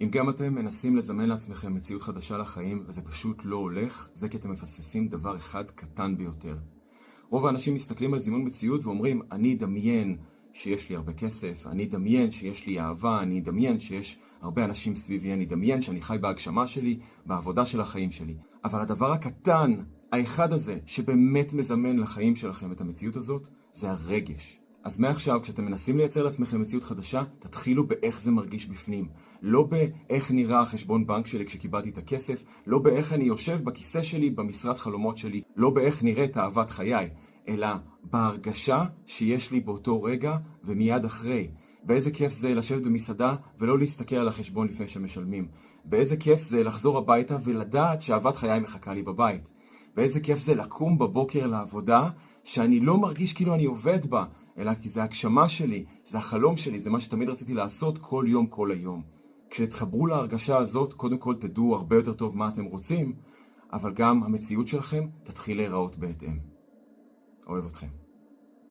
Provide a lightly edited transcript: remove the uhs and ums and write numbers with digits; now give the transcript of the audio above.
אם גם אתם מנסים לזמן לעצמכם מציאות חדשה לחיים וזה פשוט לא הולך, זה כי אתם מפספסים דבר אחד קטן ביותר. רוב האנשים מסתכלים על זימון מציאות ואומרים, אני אדמיין שיש לי הרבה כסף, אני אדמיין שיש לי אהבה, אני אדמיין שיש הרבה אנשים סביבי, אני אדמיין שאני חי בהגשמה שלי, בעבודה של החיים שלי. אבל הדבר הקטן, האחד הזה, שבאמת מזמן לחיים שלכם את המציאות הזאת, זה הרגש. אז מעכשיו, כשאתם מנסים לייצר לעצמכם מציאות חדשה, תתחילו באיך זה מרגיש בפנים. לא באיך נראה החשבון בנק שלי כשקיבלתי את הכסף, לא באיך אני יושב בכיסא שלי, במשרד חלומות שלי, לא באיך נראית אהבת חיי, אלא בהרגשה שיש לי באותו רגע ומיד אחרי. באיזה כיף זה לשבת במסעדה ולא להסתכל על החשבון לפני שמשלמים. באיזה כיף זה לחזור הביתה ולדעת שאהבת חיי מחכה לי בבית. באיזה כיף זה לקום בבוקר לעבודה שאני לא מרגיש כאילו אני עובד בה, אלא כי זה הגשמה שלי, זה החלום שלי, זה מה שתמיד רציתי לעשות כל יום, כל היום. כשתחברו להרגשה הזאת, קודם כל תדעו הרבה יותר טוב מה אתם רוצים, אבל גם המציאות שלכם תתחיל להיראות בהתאם. אוהב אתכם.